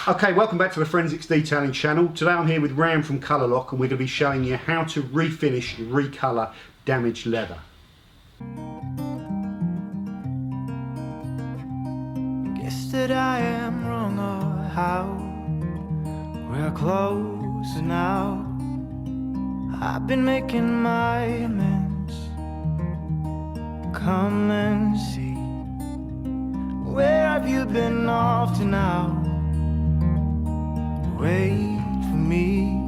Okay, welcome back to the Forensics Detailing channel. Today I'm here with Ram from Colorlock and we're going to be showing you how to refinish and recolour damaged leather. Guess that I am wrong or how we're close now. I've been making my amends. Come and see. Where have you been off to now? Wait for me,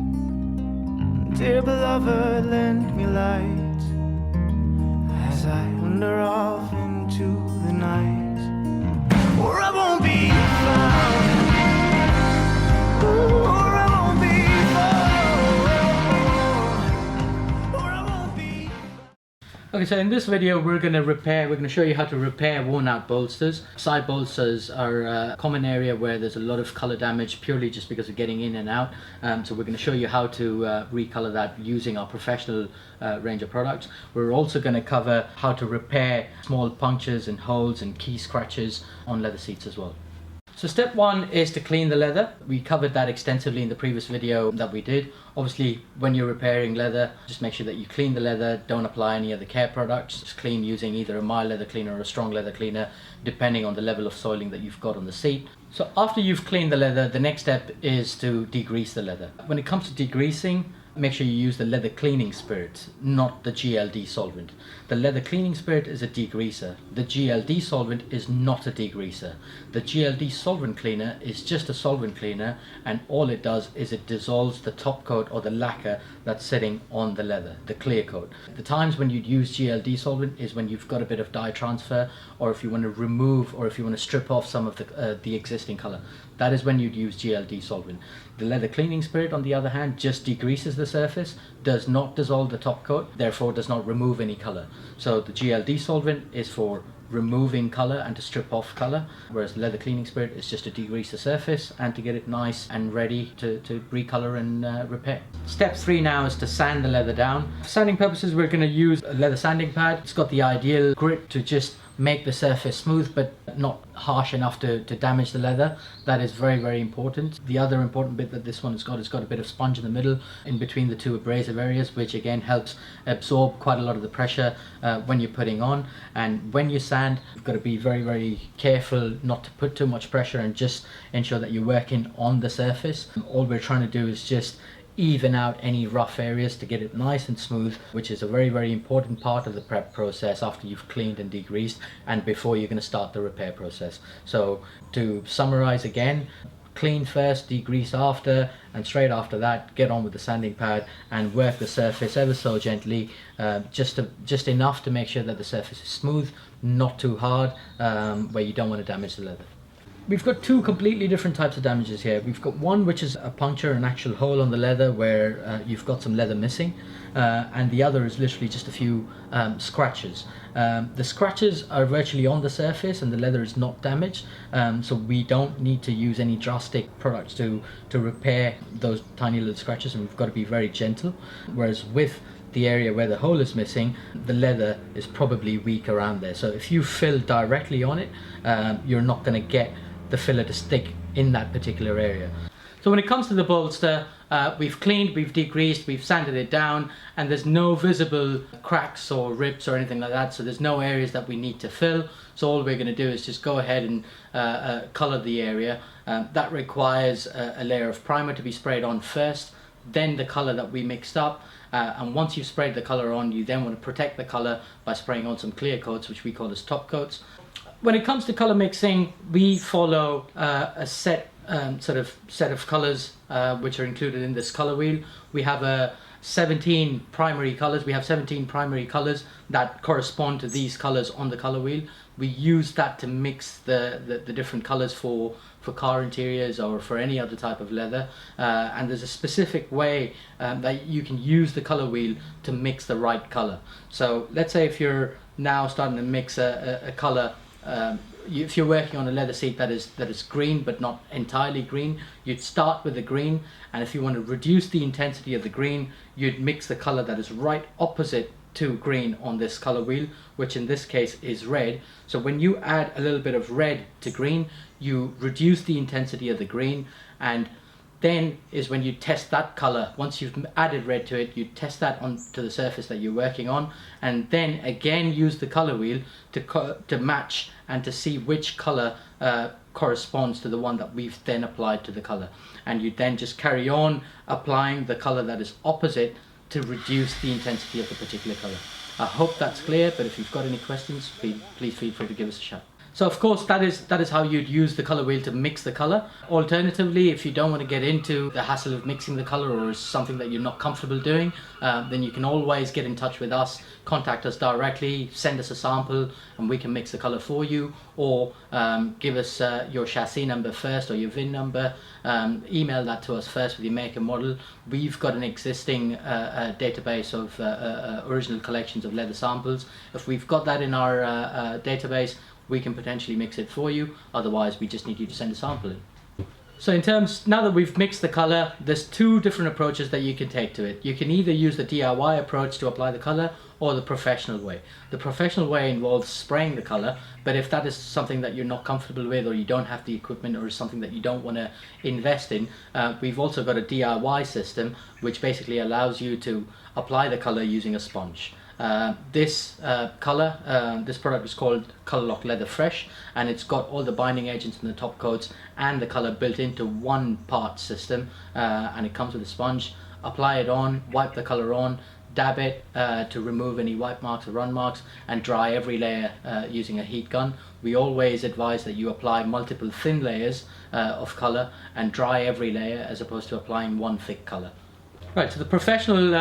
dear beloved, lend me light as I wander off into the night, or I won't be found. Or I won't be found. Or I won't be. Okay, so in this video we're going to show you how to repair worn out bolsters. Side bolsters are a common area where there's a lot of color damage purely just because of getting in and out. So we're going to show you how to recolor that using our professional range of products. We're also going to cover how to repair small punctures and holes and key scratches on leather seats as well. So step one is to clean the leather. We covered that extensively in the previous video that we did. Obviously, when you're repairing leather, just make sure that you clean the leather, don't apply any other care products. Just clean using either a mild leather cleaner or a strong leather cleaner, depending on the level of soiling that you've got on the seat. So after you've cleaned the leather, the next step is to degrease the leather. When it comes to degreasing, make sure you use the leather cleaning spirit, not the GLD solvent. The leather cleaning spirit is a degreaser. The GLD solvent is not a degreaser. The GLD solvent cleaner is just a solvent cleaner, and all it does is it dissolves the top coat or the lacquer that's sitting on the leather, the clear coat. The times when you'd use GLD solvent is when you've got a bit of dye transfer, or if you want to remove or if you want to strip off some of the existing color. That is when you'd use GLD solvent. The leather cleaning spirit, on the other hand, just degreases the surface, does not dissolve the top coat, therefore does not remove any color. So the GLD solvent is for removing color and to strip off color, whereas the leather cleaning spirit is just to degrease the surface and to get it nice and ready to recolor and repair. Step 3 now is to sand the leather down. For sanding purposes, we're going to use a leather sanding pad. It's got the ideal grit to just make the surface smooth but not harsh enough to damage the leather. That is very, very important. The other important bit that this one has got a bit of sponge in the middle in between the two abrasive areas, which again helps absorb quite a lot of the pressure when you're putting on. And when you sand, you've got to be very, very careful not to put too much pressure and just ensure that you're working on the surface. All we're trying to do is just even out any rough areas to get it nice and smooth, which is a very, very important part of the prep process after you've cleaned and degreased and before you're going to start the repair process. So to summarize again, clean first, degrease after, and straight after that get on with the sanding pad and work the surface ever so gently, just enough to make sure that the surface is smooth, not too hard, where you don't want to damage the leather. We've got two completely different types of damages here. We've got one which is a puncture, an actual hole on the leather where you've got some leather missing, and the other is literally just a few scratches. The scratches are virtually on the surface and the leather is not damaged, so we don't need to use any drastic products to repair those tiny little scratches, and we've got to be very gentle. Whereas with the area where the hole is missing, the leather is probably weak around there. So if you fill directly on it, you're not going to get the filler to stick in that particular area. So when it comes to the bolster, we've cleaned, we've degreased, we've sanded it down, and there's no visible cracks or rips or anything like that, so there's no areas that we need to fill. So all we're going to do is just go ahead and color the area. That requires a layer of primer to be sprayed on first, then the color that we mixed up, and once you've sprayed the color on, you then want to protect the color by spraying on some clear coats, which we call as top coats. When it comes to color mixing, we follow a set of colors which are included in this color wheel. We have 17 primary colors. We have 17 primary colors that correspond to these colors on the color wheel. We use that to mix the different colors for car interiors or for any other type of leather, and there's a specific way that you can use the color wheel to mix the right color. So let's say if you're now starting to mix a color, if you're working on a leather seat that is green but not entirely green, you'd start with the green, and if you want to reduce the intensity of the green, you'd mix the color that is right opposite to green on this color wheel, which in this case is red. So when you add a little bit of red to green, you reduce the intensity of the green, and then is when you test that color. Once you've added red to it, you test that onto the surface that you're working on, and then again use the color wheel to match and to see which color corresponds to the one that we've then applied to the color. And you then just carry on applying the color that is opposite to reduce the intensity of the particular color. I hope that's clear, but if you've got any questions, please feel free to give us a shout. So of course that is how you'd use the color wheel to mix the color. Alternatively, if you don't want to get into the hassle of mixing the color, or is something that you're not comfortable doing, then you can always get in touch with us, contact us directly, send us a sample and we can mix the color for you, or give us your chassis number first or your VIN number, email that to us first with your make and model. We've got an existing database of original collections of leather samples. If we've got that in our database, we can potentially mix it for you. Otherwise, we just need you to send a sample in. So in terms, now that we've mixed the color, there's two different approaches that you can take to it. You can either use the DIY approach to apply the color, or the professional way. The professional way involves spraying the color, but if that is something that you're not comfortable with, or you don't have the equipment, or is something that you don't want to invest in, we've also got a DIY system which basically allows you to apply the color using a sponge. This product is called Colorlock Leather Fresh, and it's got all the binding agents and the top coats and the color built into one part system, and it comes with a sponge. Apply it on, wipe the color on, dab it to remove any wipe marks or run marks, and dry every layer using a heat gun. We always advise that you apply multiple thin layers of color and dry every layer, as opposed to applying one thick color. Right, so the professional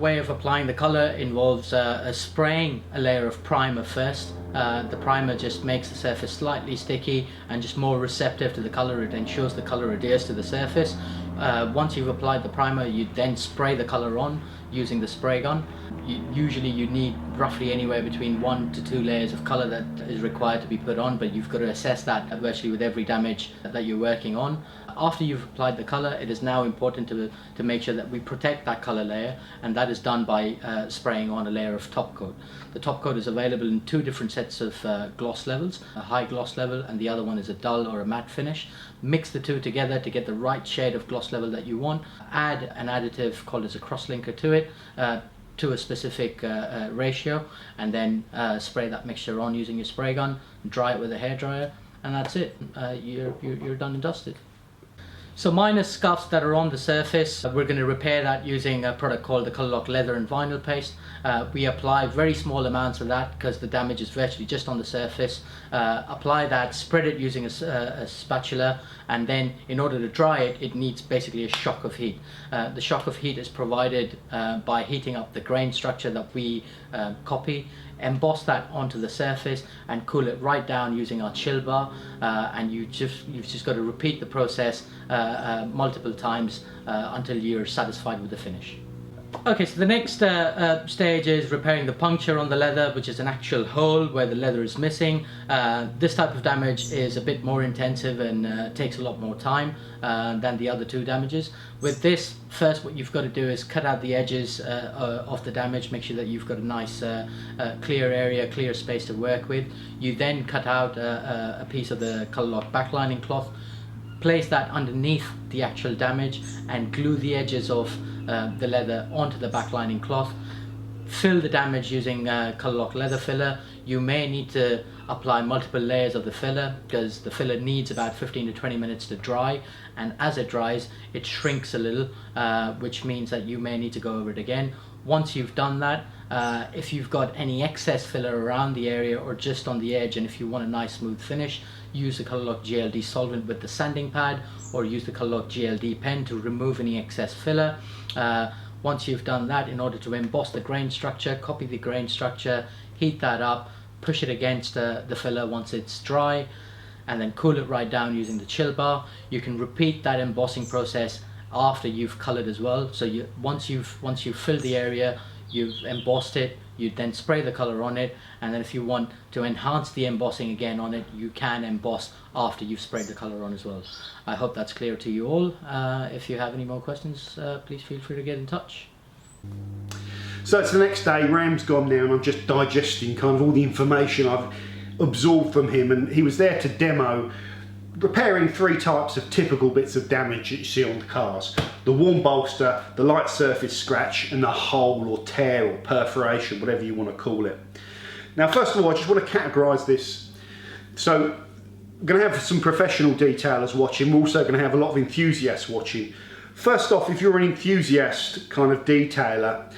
way of applying the color involves spraying a layer of primer first. The primer just makes the surface slightly sticky and just more receptive to the color. It ensures the color adheres to the surface. Once you've applied the primer, you then spray the color on using the spray gun. Usually you need roughly anywhere between 1 to 2 layers of color that is required to be put on, but you've got to assess that virtually with every damage that you're working on. After you've applied the color, it is now important to make sure that we protect that color layer, and that is done by spraying on a layer of top coat. The top coat is available in 2 different sets of gloss levels, a high gloss level and the other one is a dull or a matte finish. Mix the two together to get the right shade of gloss level that you want. Add an additive called as a crosslinker to it, to a specific ratio, and then spray that mixture on using your spray gun, dry it with a hairdryer, and that's it. You're done and dusted. So minor scuffs that are on the surface, we're going to repair that using a product called the Colorlock Leather and Vinyl Paste. We apply very small amounts of that because the damage is virtually just on the surface. Apply that, spread it using a spatula, and then in order to dry it, it needs basically a shock of heat. The shock of heat is provided by heating up the grain structure that we copy, emboss that onto the surface and cool it right down using our chill bar, and you've just got to repeat the process multiple times until you're satisfied with the finish. Okay, so the next stage is repairing the puncture on the leather, which is an actual hole where the leather is missing. This type of damage is a bit more intensive and takes a lot more time than the other 2 damages. With this, first what you've got to do is cut out the edges of the damage, make sure that you've got a nice clear area, clear space to work with. You then cut out a piece of the Colorlock backlining cloth, place that underneath the actual damage and glue the edges of the leather onto the backlining cloth. Fill the damage using Colorlock leather filler. You may need to apply multiple layers of the filler because the filler needs about 15 to 20 minutes to dry, and as it dries it shrinks a little, which means that you may need to go over it again. Once you've done that, if you've got any excess filler around the area or just on the edge, and if you want a nice smooth finish, use the Colorlock GLD solvent with the sanding pad, or use the Colorlock GLD pen to remove any excess filler. Once you've done that, in order to emboss the grain structure, copy the grain structure, heat that up, push it against the filler once it's dry, and then cool it right down using the chill bar. You can repeat that embossing process after you've colored as well. So once you've filled the area, you've embossed it, you then spray the color on it, and then if you want to enhance the embossing again on it, you can emboss after you've sprayed the color on as well. I hope that's clear to you all. If you have any more questions, please feel free to get in touch. So it's the next day, Ram's gone now, and I'm just digesting kind of all the information I've absorbed from him, and he was there to demo repairing three types of typical bits of damage that you see on the cars: the worn bolster, the light surface scratch, and the hole or tear or perforation, whatever you want to call it. Now, first of all, I just want to categorise this. So we're going to have some professional detailers watching. We're also going to have a lot of enthusiasts watching. First off, if you're an enthusiast kind of detailer,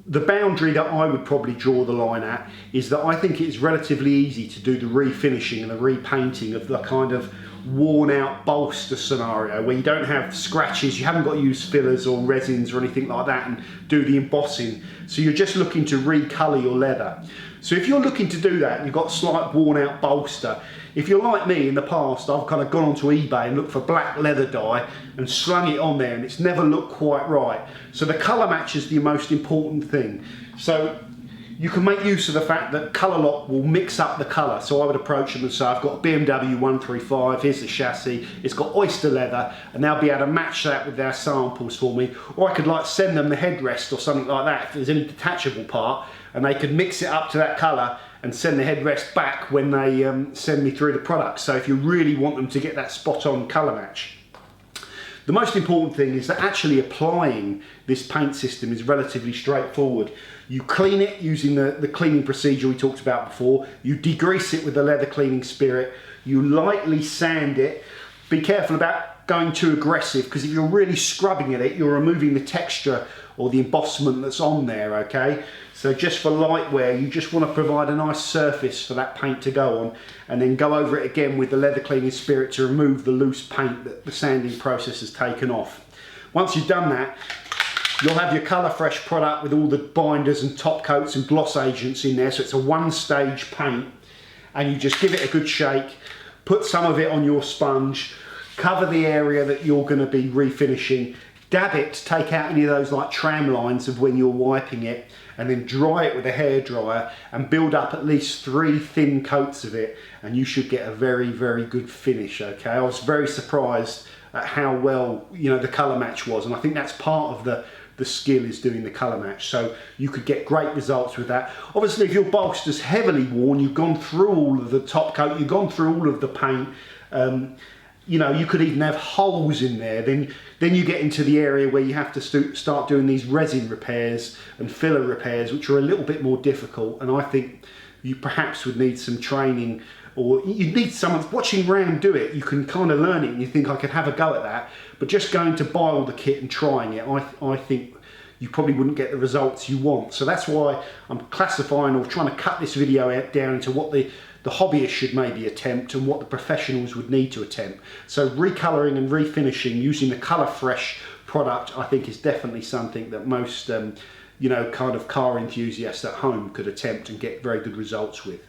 the boundary that I would probably draw the line at is that I think it's relatively easy to do the refinishing and the repainting of the kind of worn out bolster scenario where you don't have scratches, you haven't got to use fillers or resins or anything like that and do the embossing. So you're just looking to recolour your leather. So if you're looking to do that and you've got a slight worn out bolster, if you're like me in the past, I've kind of gone onto eBay and looked for black leather dye and slung it on there, and it's never looked quite right. So the colour match is the most important thing. So you can make use of the fact that Colorlock will mix up the colour. So I would approach them and say, I've got a BMW 135, here's the chassis, it's got oyster leather, and they'll be able to match that with their samples for me. Or I could like send them the headrest or something like that if there's any detachable part, and they could mix it up to that colour and send the headrest back when they send me through the product. So if you really want them to get that spot on colour match. The most important thing is that actually applying this paint system is relatively straightforward. You clean it using the cleaning procedure we talked about before. You degrease it with the leather cleaning spirit. You lightly sand it. Be careful about going too aggressive, because if you're really scrubbing at it, you're removing the texture or the embossment that's on there, okay? So just for light wear, you just want to provide a nice surface for that paint to go on, and then go over it again with the leather cleaning spirit to remove the loose paint that the sanding process has taken off. Once you've done that, you'll have your Colour Fresh product with all the binders and top coats and gloss agents in there. So it's a one-stage paint, and you just give it a good shake, put some of it on your sponge, cover the area that you're going to be refinishing, dab it to take out any of those like tram lines of when you're wiping it, and then dry it with a hairdryer and build up at least 3 thin coats of it, and you should get a very, very good finish, okay? I was very surprised at how well, you know, the colour match was, and I think that's part of the skill, is doing the colour match. So you could get great results with that. Obviously, if your bolster's heavily worn, you've gone through all of the top coat, you've gone through all of the paint, you know, you could even have holes in there. Then you get into the area where you have to start doing these resin repairs and filler repairs, which are a little bit more difficult. And I think you perhaps would need some training, or you need someone watching Ram do it. You can kind of learn it, and you think, I could have a go at that. But just going to buy all the kit and trying it, I think you probably wouldn't get the results you want. So that's why I'm classifying or trying to cut this video down into what the hobbyist should maybe attempt and what the professionals would need to attempt. So recolouring and refinishing using the Colour Fresh product, I think, is definitely something that most you know, kind of car enthusiasts at home could attempt and get very good results with.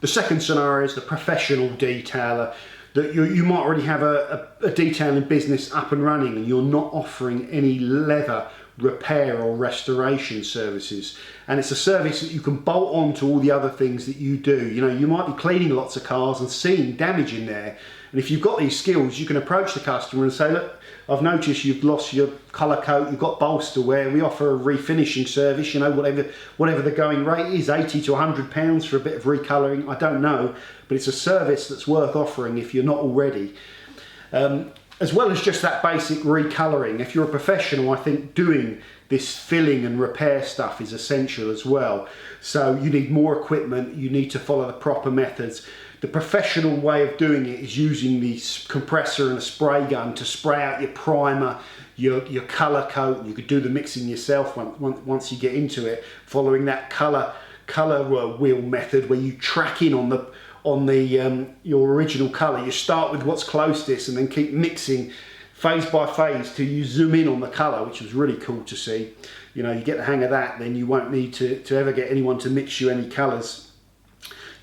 The second scenario is the professional detailer, that you might already have a detailing business up and running, and you're not offering any leather repair or restoration services, and it's a service that you can bolt on to all the other things that you do. You know, you might be cleaning lots of cars and seeing damage in there, and if you've got these skills, you can approach the customer and say, look, I've noticed you've lost your colour coat, you've got bolster wear, we offer a refinishing service, you know, whatever the going rate is, 80 to 100 pounds for a bit of recolouring, I don't know, but it's a service that's worth offering if you're not already. As well as just that basic recolouring, if you're a professional, I think doing this filling and repair stuff is essential as well. So you need more equipment, you need to follow the proper methods. The professional way of doing it is using the compressor and a spray gun to spray out your primer, your colour coat. You could do the mixing yourself once you get into it, following that colour wheel method where you track in on your original colour. You start with what's closest and then keep mixing phase by phase till you zoom in on the colour, which was really cool to see. You know, you get the hang of that, then you won't need to ever get anyone to mix you any colours.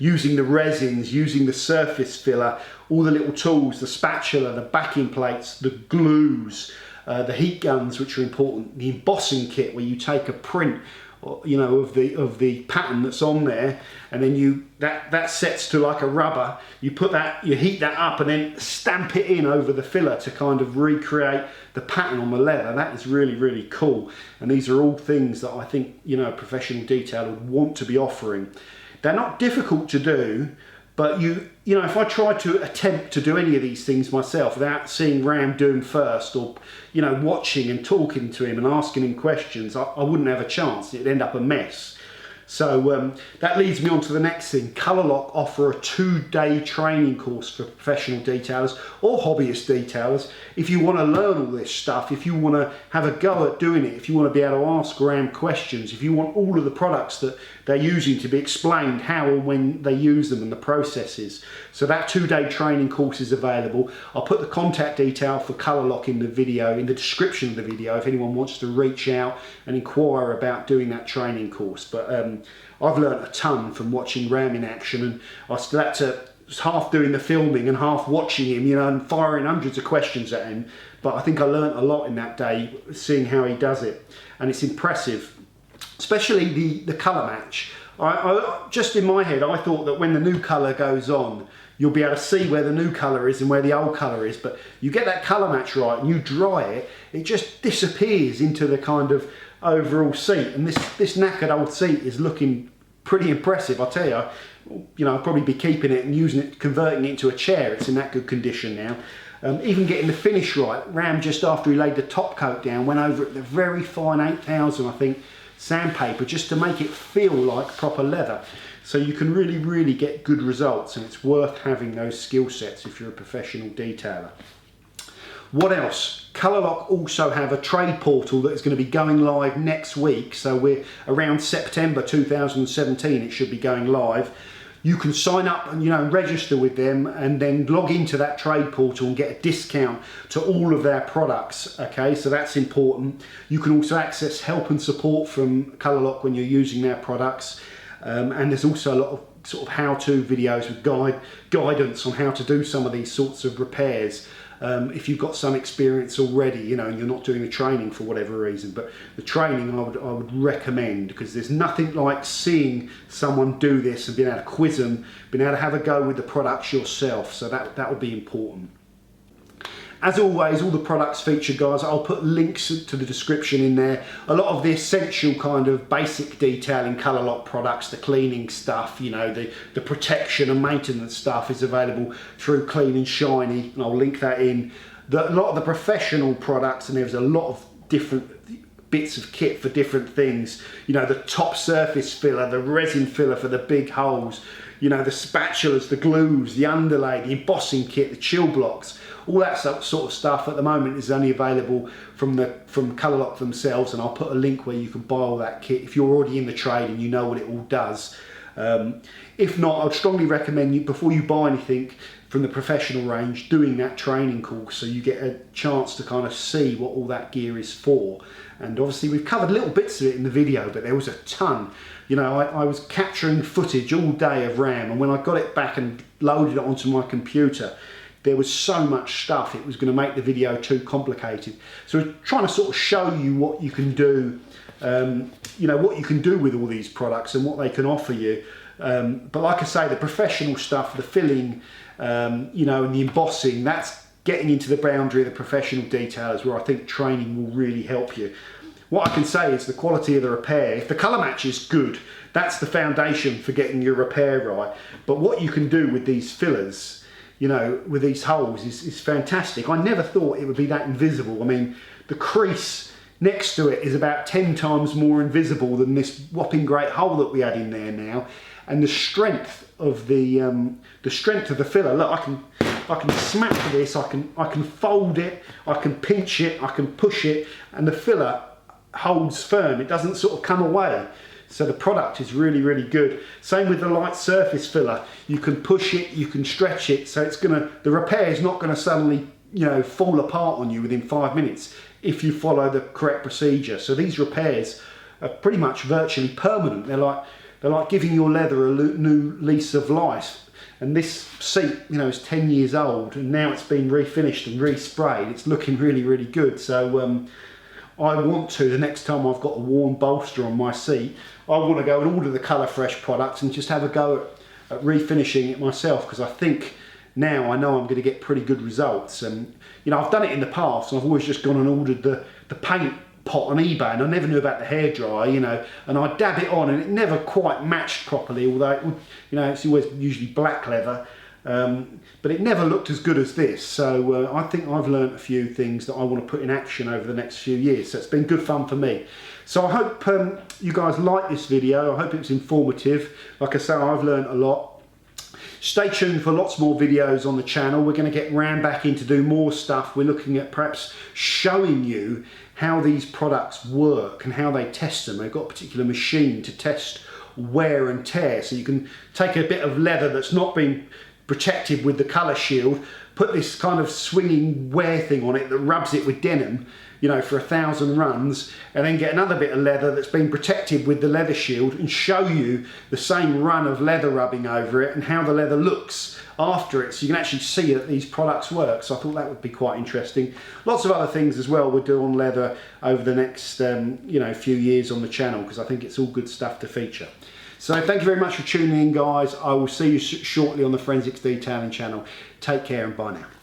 Using the resins, using the surface filler, all the little tools, the spatula, the backing plates, the glues, the heat guns, which are important, the embossing kit where you take a print, you know, of the pattern that's on there, and then that sets to like a rubber. You put that, you heat that up, and then stamp it in over the filler to kind of recreate the pattern on the leather. That is really, really cool. And these are all things that I think, you know, a professional detailer would want to be offering. They're not difficult to do, But you know, if I tried to attempt to do any of these things myself without seeing Ram do them first, or you know, watching and talking to him and asking him questions, I wouldn't have a chance. It'd end up a mess. So that leads me on to the next thing. Colorlock offer a 2-day training course for professional detailers or hobbyist detailers. If you want to learn all this stuff, if you want to have a go at doing it, if you want to be able to ask Ram questions, if you want all of the products that they're using to be explained how and when they use them and the processes. So that 2-day training course is available. I'll put the contact detail for Colorlock in the video, in the description of the video, if anyone wants to reach out and inquire about doing that training course. But I've learnt a ton from watching Ram in action, and I still had to half doing the filming and half watching him, you know, and firing hundreds of questions at him. But I think I learnt a lot in that day, seeing how he does it, and it's impressive, especially the colour match. I just in my head, I thought that when the new colour goes on, you'll be able to see where the new colour is and where the old colour is, but you get that colour match right and you dry it, it just disappears into the kind of overall seat. And this knackered old seat is looking pretty impressive, I tell you. You know, I'll probably be keeping it and using it, converting it into a chair. It's in that good condition now. Even getting the finish right. Ram, just after he laid the top coat down, went over it with a very fine 8000, I think, sandpaper, just to make it feel like proper leather. So you can really get good results, and it's worth having those skill sets if you're a professional detailer. What else? Colorlock also have a trade portal that is going to be going live next week. So we're around September 2017, it should be going live. You can sign up and, you know, register with them and then log into that trade portal and get a discount to all of their products. Okay, so that's important. You can also access help and support from Colorlock when you're using their products. And there's also a lot of sort of how-to videos with guidance on how to do some of these sorts of repairs. If you've got some experience already, you know, and you're not doing the training for whatever reason, but the training I would recommend, because there's nothing like seeing someone do this and being able to quiz them, being able to have a go with the products yourself. So that would be important. As always, all the products featured, guys, I'll put links to the description in there. A lot of the essential kind of basic detailing Colorlock products, the cleaning stuff, you know, the protection and maintenance stuff is available through Clean and Shiny, and I'll link that in. A lot of the professional products, and there's a lot of different bits of kit for different things. You know, the top surface filler, the resin filler for the big holes, you know, the spatulas, the glues, the underlay, the embossing kit, the chill blocks. All that sort of stuff at the moment is only available from Colorlock themselves, and I'll put a link where you can buy all that kit if you're already in the trade and you know what it all does. If not, I'd strongly recommend you, before you buy anything from the professional range, doing that training course so you get a chance to kind of see what all that gear is for. And obviously we've covered little bits of it in the video, but there was a ton. You know, I was capturing footage all day of Ram, and when I got it back and loaded it onto my computer, there was so much stuff it was going to make the video too complicated. So we're trying to sort of show you what you can do, you know, what you can do with all these products and what they can offer you. But like I say, the professional stuff, the filling, you know, and the embossing, that's getting into the boundary of the professional detailers, where I think training will really help you. What I can say is the quality of the repair, if the colour match is good, that's the foundation for getting your repair right. But what you can do with these fillers, you know, with these holes is fantastic. I never thought it would be that invisible. I mean, the crease next to it is about 10 times more invisible than this whopping great hole that we had in there now. And the strength of the filler, look, I can smack this, I can fold it, I can pinch it, I can push it, and the filler holds firm. It doesn't sort of come away. So the product is really good. Same with the light surface filler. You can push it, you can stretch it, so the repair is not gonna suddenly, you know, fall apart on you within 5 minutes if you follow the correct procedure. So these repairs are pretty much virtually permanent. They're like giving your leather a new lease of life. And this seat, you know, is 10 years old, and now it's been refinished and resprayed. It's looking really good. So I want to, the next time I've got a worn bolster on my seat, I want to go and order the Colour Fresh products and just have a go at refinishing it myself, because I think now I know I'm going to get pretty good results. And you know, I've done it in the past, and I've always just gone and ordered the paint pot on eBay, and I never knew about the hairdryer, you know, and I dab it on and it never quite matched properly, although it would, you know, it's always usually black leather, but it never looked as good as this. So I think I've learned a few things that I want to put in action over the next few years, so it's been good fun for me. So I hope you guys like this video. I hope it's informative. Like I say, I've learned a lot. Stay tuned for lots more videos on the channel. We're going to get round back in to do more stuff. We're looking at perhaps showing you how these products work and how they test them. They've got a particular machine to test wear and tear. So you can take a bit of leather that's not been protected with the colour shield, put this kind of swinging wear thing on it that rubs it with denim, you know, for 1,000 runs, and then get another bit of leather that's been protected with the leather shield and show you the same run of leather rubbing over it and how the leather looks after it, so you can actually see that these products work. So I thought that would be quite interesting. Lots of other things as well we'll do on leather over the next you know, few years on the channel, because I think it's all good stuff to feature. So thank you very much for tuning in, guys. I will see you shortly on the Forensics Detailing channel. Take care and bye now.